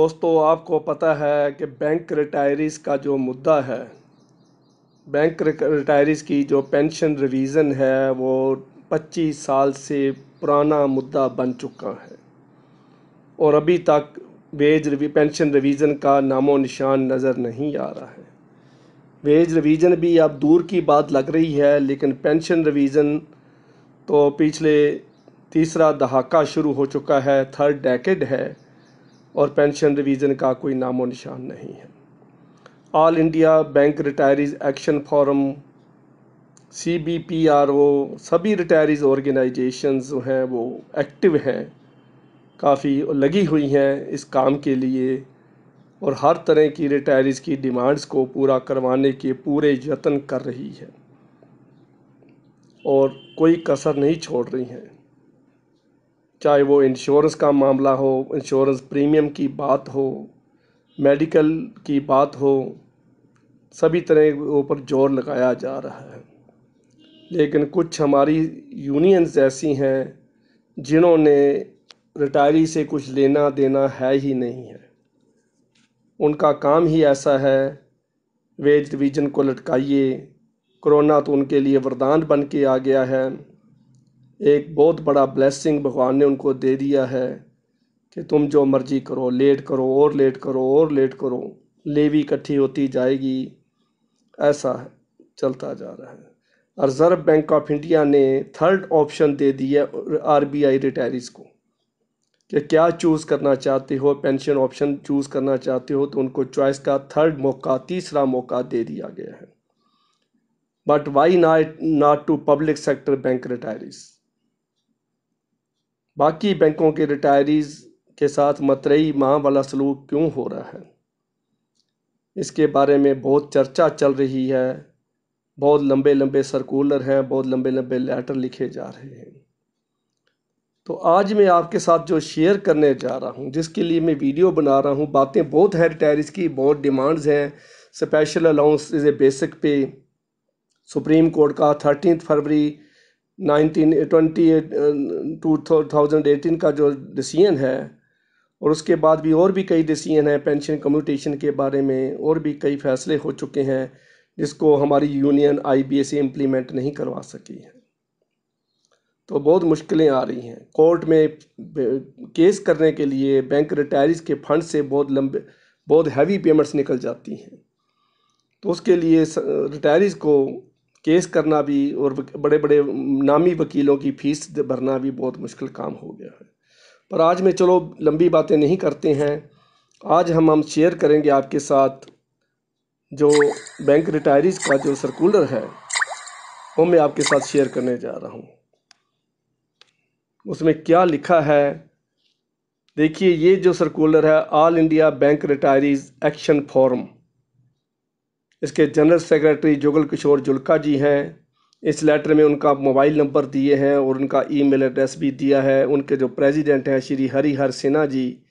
दोस्तों, आपको पता है कि बैंक रिटायरीज़ का जो मुद्दा है, बैंक रिटायरीज़ की जो पेंशन रिवीज़न है वो 25 साल से पुराना मुद्दा बन चुका है और अभी तक पेंशन रिवीज़न का नामो निशान नज़र नहीं आ रहा है। वेज रिवीज़न भी अब दूर की बात लग रही है, लेकिन पेंशन रिवीज़न तो पिछले तीसरा दहाका शुरू हो चुका है, थर्ड डेकेड है और पेंशन रिवीज़न का कोई नामो निशान नहीं है। All India Bank Retirees Action Forum, CBPRO, सभी रिटायरीज़ ऑर्गेनाइजेशंस जो हैं वो एक्टिव हैं, काफ़ी लगी हुई हैं इस काम के लिए और हर तरह की रिटायरीज़ की डिमांड्स को पूरा करवाने के पूरे यत्न कर रही है और कोई कसर नहीं छोड़ रही हैं। चाहे वो इंश्योरेंस का मामला हो, इंश्योरेंस प्रीमियम की बात हो, मेडिकल की बात हो, सभी तरह के ऊपर जोर लगाया जा रहा है। लेकिन कुछ हमारी यूनियंस ऐसी हैं जिन्होंने रिटायरी से कुछ लेना देना है ही नहीं है। उनका काम ही ऐसा है, वेज डिवीज़न को लटकाइए। कोरोना तो उनके लिए वरदान बन के आ गया है, एक बहुत बड़ा ब्लेसिंग भगवान ने उनको दे दिया है कि तुम जो मर्जी करो, लेट करो और लेट करो और लेट करो, लेवी इकट्ठी होती जाएगी। ऐसा चलता जा रहा है। रिजर्व बैंक ऑफ इंडिया ने थर्ड ऑप्शन दे दिया RBI रिटायरीज़ को कि क्या चूज़ करना चाहते हो, पेंशन ऑप्शन चूज़ करना चाहते हो तो उनको चॉइस का थर्ड मौका, तीसरा मौका दे दिया गया है। But why not to public sector bank retirees? बाकी बैंकों के रिटायरीज़ के साथ मतरेई माँ वाला सलूक क्यों हो रहा है? इसके बारे में बहुत चर्चा चल रही है, बहुत लंबे लंबे सर्कुलर हैं, बहुत लंबे लंबे लेटर लिखे जा रहे हैं। तो आज मैं आपके साथ जो शेयर करने जा रहा हूँ, जिसके लिए मैं वीडियो बना रहा हूँ, बातें बहुत है रिटायरीज़ की, बहुत डिमांड्स हैं। Special allowance is a basic पे, सुप्रीम कोर्ट का 13 फरवरी 2018 का जो डिसीजन है, और उसके बाद भी और भी कई डिसीजन हैं पेंशन कम्यूटेशन के बारे में, और भी कई फैसले हो चुके हैं जिसको हमारी यूनियन IBA से इम्प्लीमेंट नहीं करवा सकी है। तो बहुत मुश्किलें आ रही हैं। कोर्ट में केस करने के लिए बैंक रिटायरीज़ के फंड से बहुत हैवी पेमेंट्स निकल जाती हैं, तो उसके लिए रिटायरीज़ को केस करना भी और बड़े बड़े नामी वकीलों की फ़ीस भरना भी बहुत मुश्किल काम हो गया है। पर आज मैं चलो लंबी बातें नहीं करते हैं, आज हम शेयर करेंगे आपके साथ जो बैंक रिटायरीज़ का जो सर्कुलर है वो मैं आपके साथ शेयर करने जा रहा हूँ। उसमें क्या लिखा है देखिए। ये जो सर्कुलर है All India Bank Retirees Action Forum, इसके जनरल सेक्रेटरी जुगल किशोर जुल्का जी हैं। इस लेटर में उनका मोबाइल नंबर दिए हैं और उनका ईमेल एड्रेस भी दिया है। उनके जो प्रेसिडेंट हैं श्री हरिहर सिन्हा जी,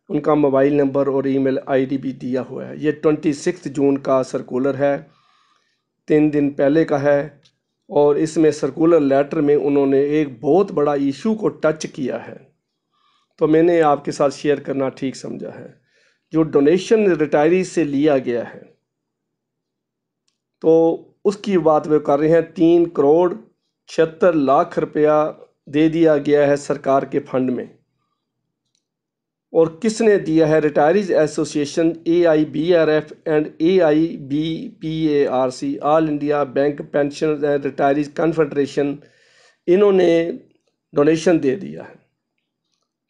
उनका मोबाइल नंबर और ईमेल ID भी दिया हुआ है। ये 26 जून का सर्कुलर है, 3 दिन पहले का है। और इसमें सर्कुलर लेटर में उन्होंने एक बहुत बड़ा इशू को टच किया है, तो मैंने आपके साथ शेयर करना ठीक समझा है। जो डोनेशन रिटायरी से लिया गया है तो उसकी बात वे कर रहे हैं। 3,76,00,000 रुपया दे दिया गया है सरकार के फंड में। और किसने दिया है? Retirees association AIBRF and AIBPARC, all India bank pension and retirees confederation, इन्होंने डोनेशन दे दिया है।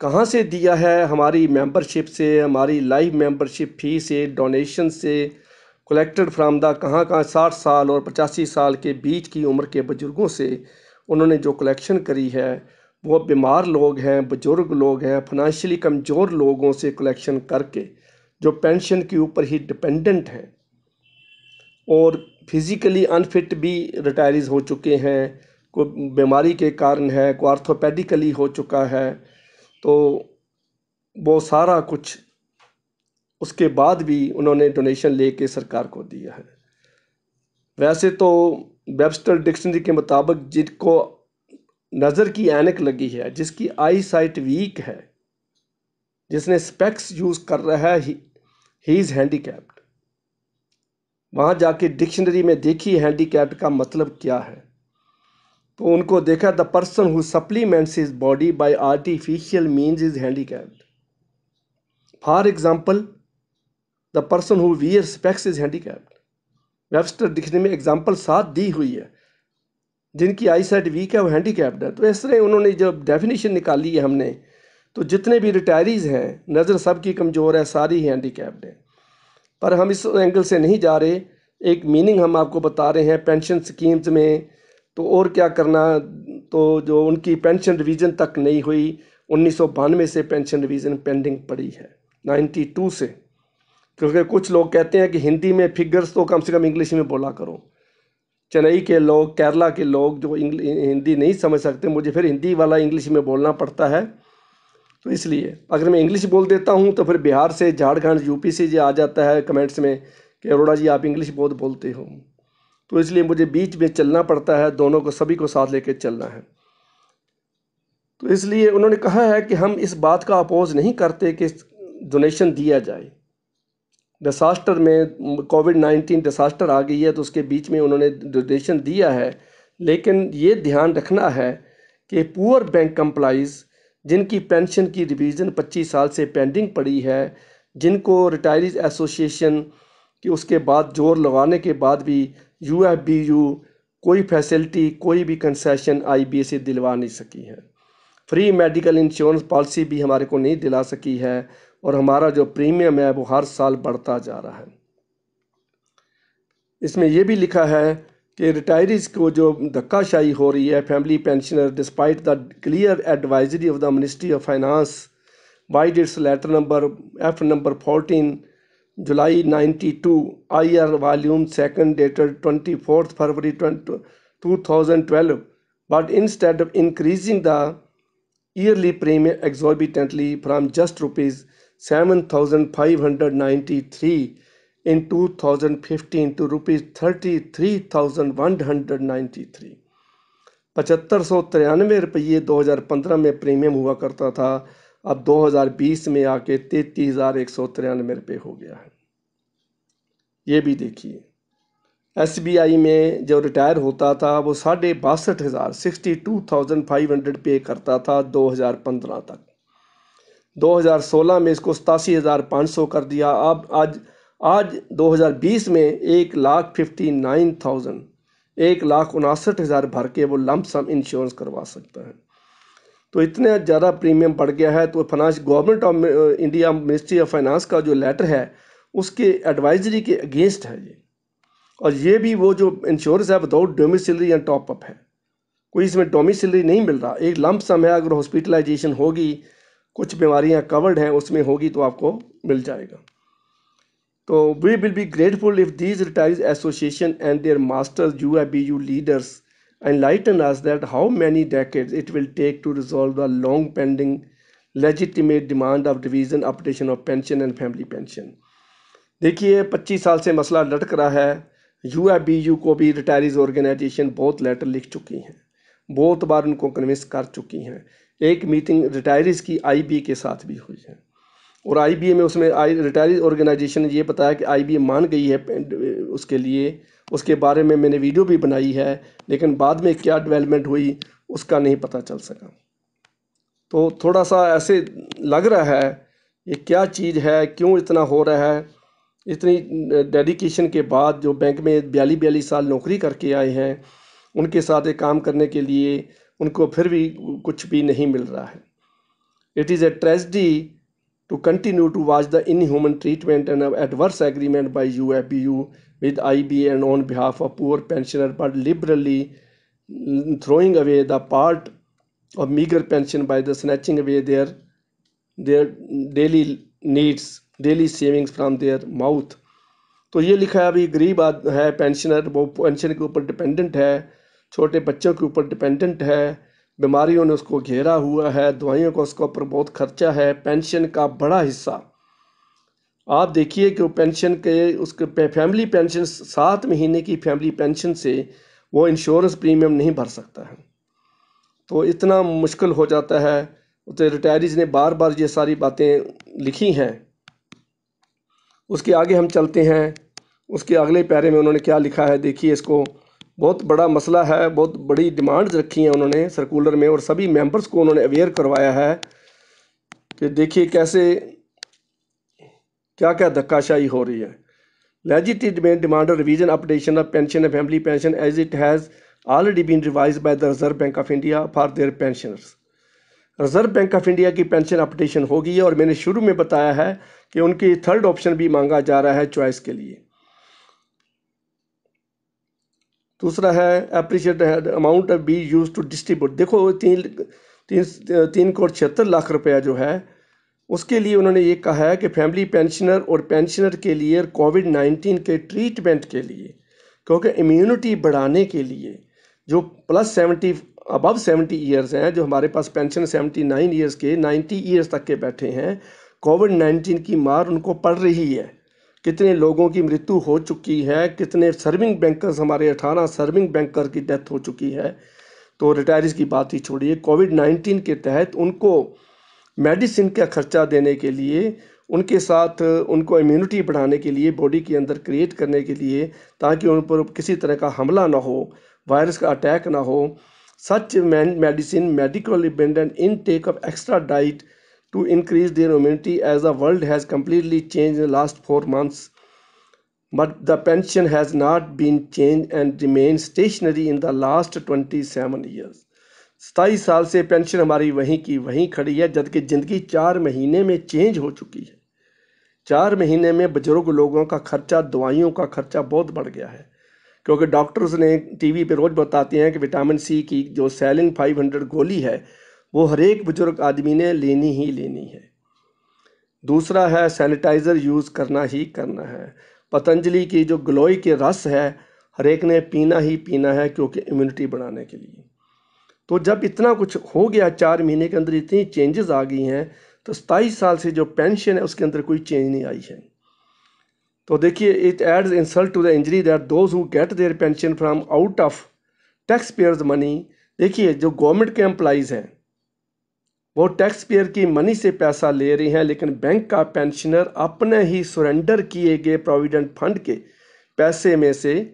कहाँ से दिया है? हमारी मेंबरशिप से, हमारी लाइव मेंबरशिप फी से, डोनेशन से, कलेक्टेड फ्राम द कहाँ 60 साल और 85 साल के बीच की उम्र के बुजुर्गों से उन्होंने जो कलेक्शन करी है, वो बीमार लोग हैं, बुजुर्ग लोग हैं, फाइनेंशियली कमज़ोर लोगों से कलेक्शन करके जो पेंशन के ऊपर ही डिपेंडेंट हैं और फिज़िकली अनफिट भी रिटायरीज हो चुके हैं, कोई बीमारी के कारण है, कोई आर्थोपेडिकली हो चुका है, तो वो सारा कुछ उसके बाद भी उन्होंने डोनेशन लेके सरकार को दिया है। वैसे तो वेबस्टर डिक्शनरी के मुताबिक जिनको नज़र की ऐनक लगी है, जिसकी आई साइट वीक है, जिसने स्पेक्स यूज़ कर रहा है, ही इज़ हैंडीकैप्ड। वहाँ जाके डिक्शनरी में देखिए हैंडीकैप्ड का मतलब क्या है, तो उनको देखा the person who supplements his body by artificial means is handicapped. For example the person who wear specs is handicapped. Webster dictionary में एग्जाम्पल साथ दी हुई है, जिनकी आई साइट वीक है वो हैंडीकैप्ड है। तो इस तरह उन्होंने जब डेफिनेशन निकाली है हमने, तो जितने भी रिटायरीज हैं नज़र सबकी कमज़ोर है, सारी हैंडीकैप्ड है। पर हम इस एंगल से नहीं जा रहे, एक मीनिंग हम आपको बता रहे हैं पेंशन स्कीम्स में। तो और क्या करना, तो जो उनकी पेंशन रिवीजन तक नहीं हुई, 1992 से पेंशन रिवीजन पेंडिंग पड़ी है, 92 से। क्योंकि कुछ लोग कहते हैं कि हिंदी में फिगर्स तो कम से कम इंग्लिश में बोला करो। चेन्नई के लोग, केरला के लोग जो हिंदी नहीं समझ सकते, मुझे फिर हिंदी वाला इंग्लिश में बोलना पड़ता है। तो इसलिए अगर मैं इंग्लिश बोल देता हूँ तो फिर बिहार से, झारखंड, यूपी से जो आ जाता है कमेंट्स में कि अरोड़ा जी आप इंग्लिश बहुत बोलते हो। तो इसलिए मुझे बीच में चलना पड़ता है, दोनों को, सभी को साथ लेकर चलना है। तो इसलिए उन्होंने कहा है कि हम इस बात का अपोज नहीं करते कि डोनेशन दिया जाए। डिसास्टर में कोविड-19 डिसास्टर आ गई है, तो उसके बीच में उन्होंने डोनेशन दिया है, लेकिन ये ध्यान रखना है कि पुअर बैंक कंप्लाइज, जिनकी पेंशन की रिवीजन 25 साल से पेंडिंग पड़ी है, जिनको रिटायरीज एसोसिएशन कि उसके बाद जोर लगाने के बाद भी यूएफबीयू कोई फैसिलिटी, कोई भी कंसेशन आईबीए से दिलवा नहीं सकी है। फ्री मेडिकल इंश्योरेंस पॉलिसी भी हमारे को नहीं दिला सकी है, और हमारा जो प्रीमियम है वो हर साल बढ़ता जा रहा है। इसमें यह भी लिखा है कि रिटायरीज को जो धक्काशाही हो रही है, family pensioner despite the clear advisory of the ministry of finance vide its letter number F number 14 July 92 IR volume 2 dated 24 February 2012, but instead of increasing the yearly premium exorbitantly from just rupees 7,593 in 2015 to rupees 33,193, 7,593 रुपये 2015 में premium हुआ करता था, अब 2020 में आके 33,193 रुपये हो गया है। ये भी देखिए, SBI में जो रिटायर होता था वो 62,500 62,500 पे करता था 2015 तक। 2016 में इसको 87,500 कर दिया। अब आज 2020 में 1,59,000 1,59,000 भर के वो लंप सम इंश्योरेंस करवा सकता है। तो इतना ज़्यादा प्रीमियम बढ़ गया है। तो finance, government of India, ministry of finance का जो लेटर है उसके एडवाइजरी के अगेंस्ट है ये। और ये भी वो जो इंश्योरेंस है विदाउट डोमिसिलरी एंड टॉपअप है, कोई इसमें डोमिसिलरी नहीं मिल रहा। एक लंप सम है, अगर हॉस्पिटलाइजेशन होगी, कुछ बीमारियां कवर्ड हैं उसमें होगी तो आपको मिल जाएगा। तो we will be grateful if these retirees association and their masters UFBU leaders enlighten us that how many decades it will take to resolve the long pending legitimate demand of division updation of pension and family pension। देखिए 25 साल से मसला लटक रहा है। UFBU को भी retirees organisation बहुत लेटर लिख चुकी हैं, बहुत बार उनको कन्विंस कर चुकी हैं। एक मीटिंग रिटायरीज की IBA के साथ भी हुई है, और IBA में उसमें रिटायरीज ऑर्गेनाइजेशन ने ये बताया कि IBA मान गई है उसके लिए। उसके बारे में मैंने वीडियो भी बनाई है, लेकिन बाद में क्या डेवलपमेंट हुई उसका नहीं पता चल सका। तो थोड़ा सा ऐसे लग रहा है ये क्या चीज़ है, क्यों इतना हो रहा है। इतनी डेडिकेशन के बाद जो बैंक में 42 साल नौकरी करके आए हैं, उनके साथ एक काम करने के लिए उनको फिर भी कुछ भी नहीं मिल रहा है। It is a tragedy to continue to watch the inhuman treatment and adverse agreement by UFBU with IBA and on behalf of poor pensioners, but liberally throwing away the part of meager pension by the snatching away their daily needs, daily savings from their mouth। तो ये लिखा है, अभी गरीब है pensioner, वो pension के ऊपर डिपेंडेंट है, छोटे बच्चों के ऊपर डिपेंडेंट है, बीमारियों ने उसको घेरा हुआ है, दवाइयों का उसके ऊपर बहुत खर्चा है। पेंशन का बड़ा हिस्सा आप देखिए कि पेंशन के उसके फैमिली पेंशन 7 महीने की फैमिली पेंशन से वो इंश्योरेंस प्रीमियम नहीं भर सकता है। तो इतना मुश्किल हो जाता है, तो रिटायरीज ने बार बार ये सारी बातें लिखी हैं। उसके आगे हम चलते हैं, उसके अगले पैरे में उन्होंने क्या लिखा है देखिए इसको। बहुत बड़ा मसला है, बहुत बड़ी डिमांड्स रखी हैं उन्होंने सर्कुलर में, और सभी मेंबर्स को उन्होंने अवेयर करवाया है कि देखिए कैसे क्या क्या धक्काशाही हो रही है। Legitimate demand revision updation of pension and family pension as it has already been revised by the Reserve Bank of India for their pensioners. Reserve Bank of India की पेंशन अपडेशन हो गई है, और मैंने शुरू में बताया है कि उनकी थर्ड ऑप्शन भी मांगा जा रहा है चॉइस के लिए। दूसरा है appreciate amount be used to distribute. देखो 3,76,00,000 रुपया जो है उसके लिए उन्होंने ये कहा है कि फैमिली पेंशनर और पेंशनर के लिए कोविड-19 के ट्रीटमेंट के लिए, क्योंकि इम्यूनिटी बढ़ाने के लिए जो प्लस 70 अबव 70 ईयर्स हैं, जो हमारे पास पेंशन 79 ईयर्स के 90 ईयर्स तक के बैठे हैं, कोविड-19 की मार उनको पड़ रही है। कितने लोगों की मृत्यु हो चुकी है, कितने सर्विंग बैंकर्स, हमारे 18 सर्विंग बैंकर की डेथ हो चुकी है। तो रिटायरीज की बात ही छोड़िए, कोविड-19 के तहत उनको मेडिसिन का खर्चा देने के लिए, उनके साथ उनको इम्यूनिटी बढ़ाने के लिए, बॉडी के अंदर क्रिएट करने के लिए, ताकि उन पर किसी तरह का हमला ना हो, वायरस का अटैक ना हो, such medicine medical dependent intake of extra diet to increase their immunity as the world has completely changed in the last 4 months, but the pension has not been changed and remained stationary in the last 27 years. 27 साल से pension हमारी वहीं की वहीं खड़ी है, जबकि ज़िंदगी 4 महीने में चेंज हो चुकी है। 4 महीने में बुजुर्ग लोगों का खर्चा, दवाइयों का खर्चा बहुत बढ़ गया है, क्योंकि डॉक्टर्स ने टीवी पे रोज़ बताते हैं कि विटामिन सी की जो सेलिन 500 गोली है वो हर एक बुजुर्ग आदमी ने लेनी ही लेनी है। दूसरा है सैनिटाइज़र यूज़ करना ही करना है। पतंजलि की जो गिलोय के रस है हर एक ने पीना ही पीना है, क्योंकि इम्यूनिटी बढ़ाने के लिए। तो जब इतना कुछ हो गया, 4 महीने के अंदर इतनी चेंजेस आ गई हैं, तो 27 साल से जो पेंशन है उसके अंदर कोई चेंज नहीं आई है। तो देखिए, it adds insult to the injury that those who get their pension from out of tax payers money. देखिए, जो गवर्नमेंट के एम्प्लॉइज़ हैं वो टैक्स पेयर की मनी से पैसा ले रही हैं, लेकिन बैंक का पेंशनर अपने ही सरेंडर किए गए प्रोविडेंट फंड के पैसे में से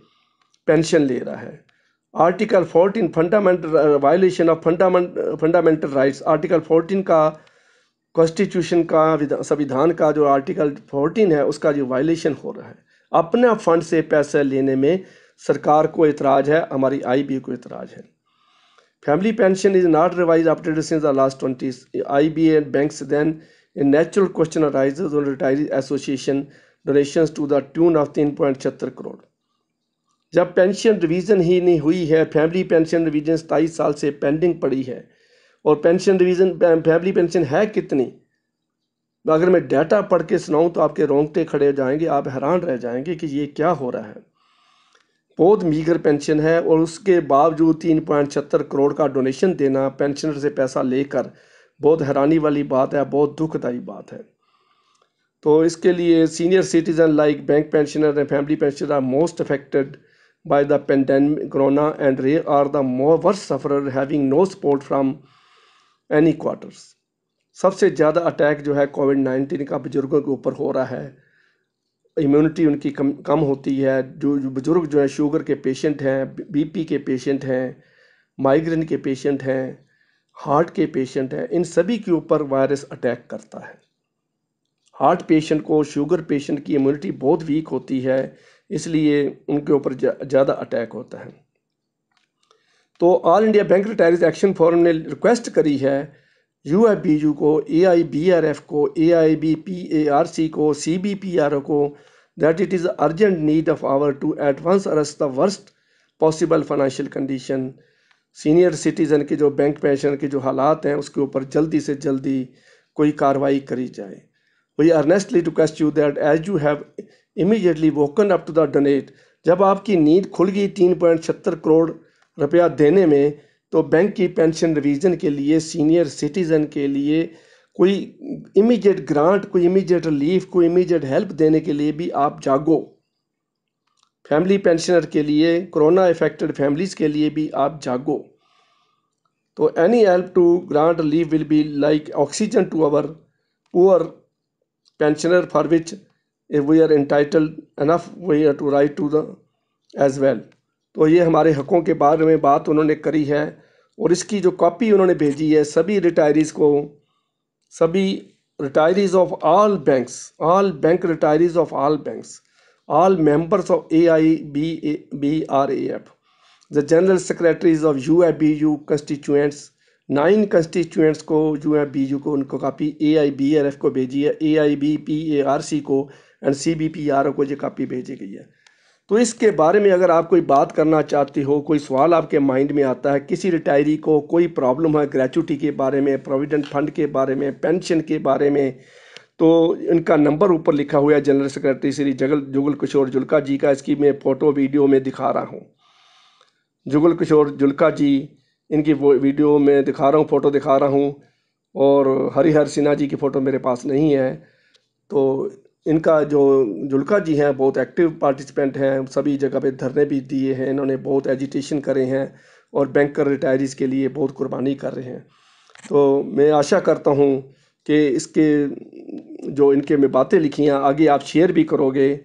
पेंशन ले रहा है। Article 14 fundamental violation of fundamental rights, article 14 का कॉन्स्टिट्यूशन का संविधान का जो आर्टिकल 14 है उसका जो वायलेशन हो रहा है। अपने फंड से पैसे लेने में सरकार को इतराज़ है, हमारी IBA को इतराज़ है। Family pension is not revised updated since the last 20s. IBA and banks, then a natural question arises on retiree association donations to the tune of 3.76 crore. जब पेंशन रिवीजन ही नहीं हुई है, फैमिली पेंशन रिवीजन 27 साल से pending पड़ी है, और pension revision family pension है कितनी, अगर मैं डाटा पढ़ के सुनाऊं तो आपके रोंगटे खड़े हो जाएंगे, आप हैरान रह जाएंगे कि ये क्या हो रहा है। बहुत मीगर पेंशन है, और उसके बावजूद 3.76 करोड़ का डोनेशन देना पेंशनर से पैसा लेकर बहुत हैरानी वाली बात है, बहुत दुखदायी बात है। तो इसके लिए senior citizen like bank pensioner and family pensioner are most affected by the pandemic corona and they are the more worst sufferer having no support from any quarters. सबसे ज़्यादा अटैक जो है कोविड-19 का बुजुर्गों के ऊपर हो रहा है। इम्यूनिटी उनकी कम होती है। जो बुज़ुर्ग जो है शुगर के पेशेंट हैं, BP के पेशेंट हैं, माइग्रेन के पेशेंट हैं, हार्ट के पेशेंट हैं, इन सभी के ऊपर वायरस अटैक करता है। हार्ट पेशेंट को, शुगर पेशेंट की इम्यूनिटी बहुत वीक होती है, इसलिए उनके ऊपर ज़्यादा अटैक होता है। तो all India bank retirees action forum ने रिक्वेस्ट करी है UFBU को, AIBRF को, AIBPARC को, CBPRO को, that it is urgent need of our to at once arrest the worst possible financial condition। Senior citizen के जो बैंक पेंशन के जो हालात हैं उसके ऊपर जल्दी से जल्दी कोई कार्रवाई करी जाए। We earnestly request you that as you have immediately woken up to the donate, जब आपकी नींद खुल गई 3.76 करोड़ रुपया देने में, तो बैंक की पेंशन रिवीजन के लिए सीनियर सिटीज़न के लिए कोई इमीडिएट ग्रांट, कोई इमीडिएट रिलीफ, कोई इमीडिएट हेल्प देने के लिए भी आप जागो। फैमिली पेंशनर के लिए, कोरोना इफेक्टेड फैमिलीज़ के लिए भी आप जागो। तो any help to grant leave will be like oxygen to our poor pensioner for which if we are entitled enough we are to write to the as well। तो ये हमारे हकों के बारे में बात उन्होंने करी है और इसकी जो कॉपी उन्होंने भेजी है सभी रिटायरीज़ को, सभी retirees of all banks, all bank retirees of all banks, all members of AIBRAF, the general secretaries of UIBU constituents, 9 constituents को UIBU को उनको कापी AIBRF को भेजी है, AIBPARC को एंड CBPRO को ये कापी भेजी गई है। तो इसके बारे में अगर आप कोई बात करना चाहते हो, कोई सवाल आपके माइंड में आता है, किसी रिटायरी को कोई प्रॉब्लम है ग्रेचुटी के बारे में, प्रोविडेंट फंड के बारे में, पेंशन के बारे में, तो इनका नंबर ऊपर लिखा हुआ है जनरल सेक्रेटरी श्री जुगल किशोर जुल्का जी का। इसकी मैं फ़ोटो वीडियो में दिखा रहा हूँ। जुगल किशोर जुल्का जी, इनकी वो वीडियो में दिखा रहा हूँ, फ़ोटो दिखा रहा हूँ। और हरिहर सिन्हा जी की फ़ोटो मेरे पास नहीं है। तो इनका जो जुल्का जी हैं बहुत एक्टिव पार्टिसिपेंट हैं, सभी जगह पे धरने भी दिए हैं, इन्होंने बहुत एजिटेशन करे हैं और बैंकर रिटायरीज़ के लिए बहुत कुर्बानी कर रहे हैं। तो मैं आशा करता हूँ कि इसके जो इनके में बातें लिखी हैं आगे आप शेयर भी करोगे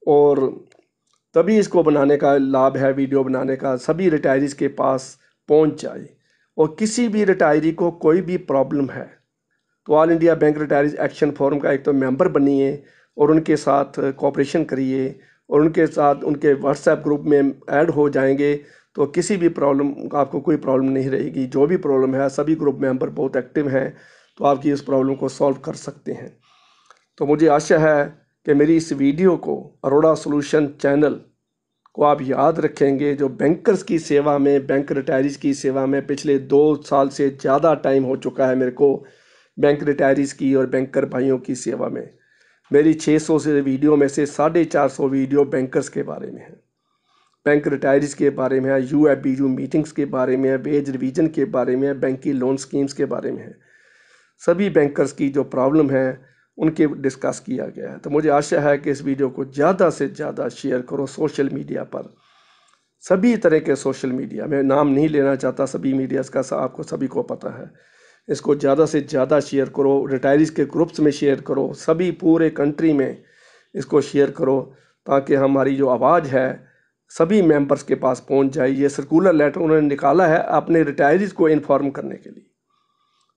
और तभी इसको बनाने का लाभ है, वीडियो बनाने का, सभी रिटायरीज़ के पास पहुँच जाए। और किसी भी रिटायरी को कोई भी प्रॉब्लम है तो all India bank retirees action forum का एक तो मेंबर बनिए और उनके साथ कोऑपरेशन करिए और उनके साथ उनके व्हाट्सएप ग्रुप में ऐड हो जाएंगे तो किसी भी प्रॉब्लम आपको कोई प्रॉब्लम नहीं रहेगी। जो भी प्रॉब्लम है सभी ग्रुप मेंबर बहुत एक्टिव हैं तो आपकी इस प्रॉब्लम को सॉल्व कर सकते हैं। तो मुझे आशा है कि मेरी इस वीडियो को अरोड़ा सोल्यूशन चैनल को आप याद रखेंगे, जो बैंकर्स की सेवा में, बैंक रिटायरीज की सेवा में पिछले 2 साल से ज़्यादा टाइम हो चुका है मेरे को बैंक रिटायरीज़ की और बैंकर भाइयों की सेवा में। मेरी 600 से वीडियो में से 450 वीडियो बैंकर्स के बारे में है, बैंक रिटायरीज़ के बारे में है, UIBU मीटिंग्स के बारे में है, वेज रिवीजन के बारे में है, बैंक की लोन स्कीम्स के बारे में है। सभी बैंकर्स की जो प्रॉब्लम है उनके डिस्कस किया गया है। तो मुझे आशा है कि इस वीडियो को ज़्यादा से ज़्यादा शेयर करो सोशल मीडिया पर, सभी तरह के सोशल मीडिया, मैं नाम नहीं लेना चाहता, सभी मीडियाज़ का आपको सभी को पता है। इसको ज़्यादा से ज़्यादा शेयर करो, रिटायरीज़ के ग्रुप्स में शेयर करो, सभी पूरे कंट्री में इसको शेयर करो ताकि हमारी जो आवाज़ है सभी मेंबर्स के पास पहुंच जाए। ये सर्कुलर लेटर उन्होंने निकाला है अपने रिटायरीज़ को इन्फॉर्म करने के लिए,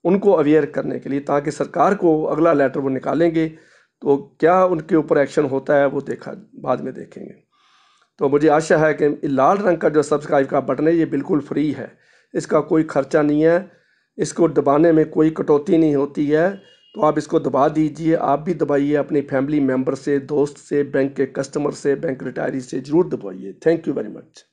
उनको अवेयर करने के लिए, ताकि सरकार को अगला लेटर वो निकालेंगे तो क्या उनके ऊपर एक्शन होता है वो देखा बाद में देखेंगे। तो मुझे आशा है कि लाल रंग का जो सब्सक्राइब का बटन है ये बिल्कुल फ्री है, इसका कोई खर्चा नहीं है, इसको दबाने में कोई कटौती नहीं होती है। तो आप इसको दबा दीजिए, आप भी दबाइए, अपनी फैमिली मेम्बर से, दोस्त से, बैंक के कस्टमर से, बैंक रिटायरी से ज़रूर दबाइए। Thank you very much.